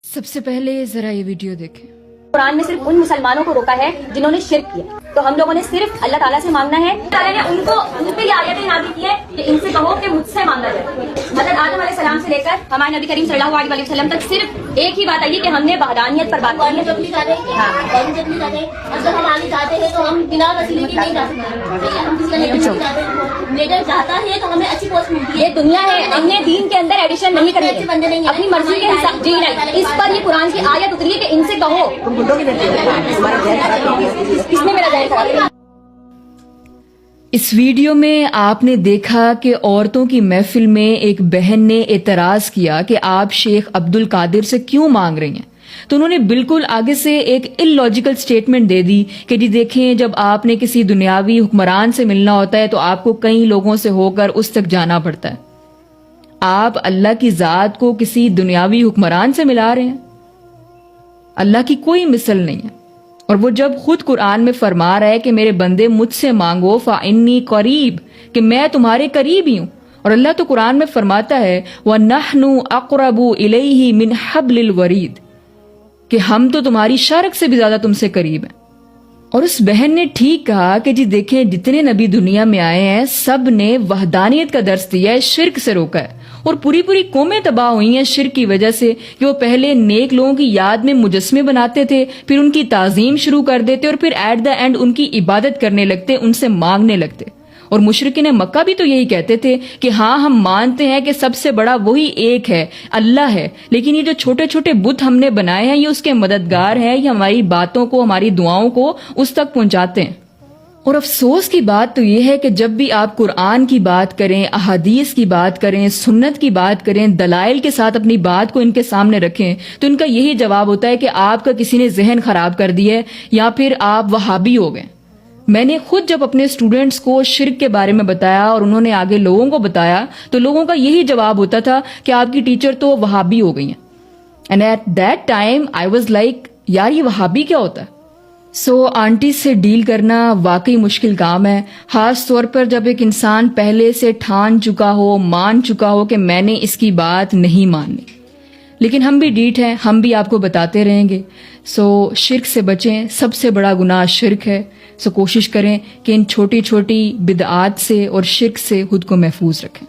سب سے پہلے ذرا یہ ویڈیو دیکھیں۔ قرآن میں صرف ان مسلمانوں کو روکا ہے جنہوں نے شرک کیا، تو ہم لوگوں نے صرف اللہ تعالیٰ سے مانگنا ہے۔ اللہ تعالیٰ نے ان پہ یہ آیتیں نازل کی ہیں کہ ان سے کہو کہ مجھ سے مانگا جائے۔ حضرت آدم علیہ السلام سے لے کر ہمارے نبی کریم صلی اللہ علیہ وسلم تک صرف ایک ہی بات آئی کہ ہم نے وحدانیت پر بات کی ہے۔ اگر ہم آگے جاتے ہیں تو ہم بنا وسیلے کے نہیں جا سکتے، ہم کسی کا لیڈر چاہتا ہے تو ہمیں اچھی پوسٹ ملتی ہے۔ یہ دنیا ہے، ہم نے دین کے اندر ایڈیشن نہیں کرنی ہے، اپنی مرضی کے حساب جی نہیں۔ اس پر یہ قرآن کی آیت اتری ہے کہ ان سے کہو۔ اس میں میرا ذہن خراب ہے۔ اس ویڈیو میں آپ نے دیکھا کہ عورتوں کی محفل میں ایک بہن نے اعتراض کیا کہ آپ شیخ عبد القادر سے کیوں مانگ رہی ہیں، تو انہوں نے بالکل آگے سے ایک ان لاجیکل سٹیٹمنٹ دے دی کہ جی دیکھیں، جب آپ نے کسی دنیاوی حکمران سے ملنا ہوتا ہے تو آپ کو کئی لوگوں سے ہو کر اس تک جانا پڑتا ہے، آپ اللہ کی ذات کو کسی دنیاوی حکمران سے ملا رہے ہیں۔ اللہ کی کوئی مثل نہیں ہے، اور وہ جب خود قرآن میں فرما رہا ہے کہ میرے بندے مجھ سے مانگو فإنی قریب، کہ میں تمہارے قریب ہی ہوں، اور اللہ تو قرآن میں فرماتا ہے وَنَحْنُ أَقْرَبُ إِلَيْهِ مِنْ حَبْلِ الْوَرِيدِ، کہ ہم تو تمہاری شارک سے بھی زیادہ تم سے قریب ہیں۔ اور اس بہن نے ٹھیک کہا کہ جی دیکھیں، جتنے نبی دنیا میں آئے ہیں سب نے وحدانیت کا درس دیا ہے، شرک سے روکا ہے، اور پوری قومیں تباہ ہوئی ہیں شرک کی وجہ سے کہ وہ پہلے نیک لوگوں کی یاد میں مجسمے بناتے تھے، پھر ان کی تعظیم شروع کر دیتے، اور پھر ایٹ دا اینڈ ان کی عبادت کرنے لگتے، ان سے مانگنے لگتے۔ اور مشرکین مکہ بھی تو یہی کہتے تھے کہ ہاں ہم مانتے ہیں کہ سب سے بڑا وہی ایک ہے، اللہ ہے، لیکن یہ جو چھوٹے چھوٹے بت ہم نے بنائے ہیں یہ اس کے مددگار ہیں، یہ ہماری باتوں کو، ہماری دعاؤں کو اس تک پہنچاتے ہیں۔ اور افسوس کی بات تو یہ ہے کہ جب بھی آپ قرآن کی بات کریں، احادیث کی بات کریں، سنت کی بات کریں، دلائل کے ساتھ اپنی بات کو ان کے سامنے رکھیں، تو ان کا یہی جواب ہوتا ہے کہ آپ کا کسی نے ذہن خراب کر دیا ہے، یا پھر آپ وہابی ہو گئے۔ میں نے خود جب اپنے اسٹوڈنٹس کو شرک کے بارے میں بتایا اور انہوں نے آگے لوگوں کو بتایا تو لوگوں کا یہی جواب ہوتا تھا کہ آپ کی ٹیچر تو وہابی ہو گئی ہیں۔ And at that time I was like یار یہ وہابی کیا ہوتا ہے؟ سو آنٹی سے ڈیل کرنا واقعی مشکل کام ہے، خاص طور پر جب ایک انسان پہلے سے ٹھان چکا ہو، مان چکا ہو کہ میں نے اس کی بات نہیں ماننی۔ لیکن ہم بھی ڈیٹ ہیں، ہم بھی آپ کو بتاتے رہیں گے۔ سو شرک سے بچیں، سب سے بڑا گناہ شرک ہے۔ سو کوشش کریں کہ ان چھوٹی چھوٹی بدعات سے اور شرک سے خود کو محفوظ رکھیں۔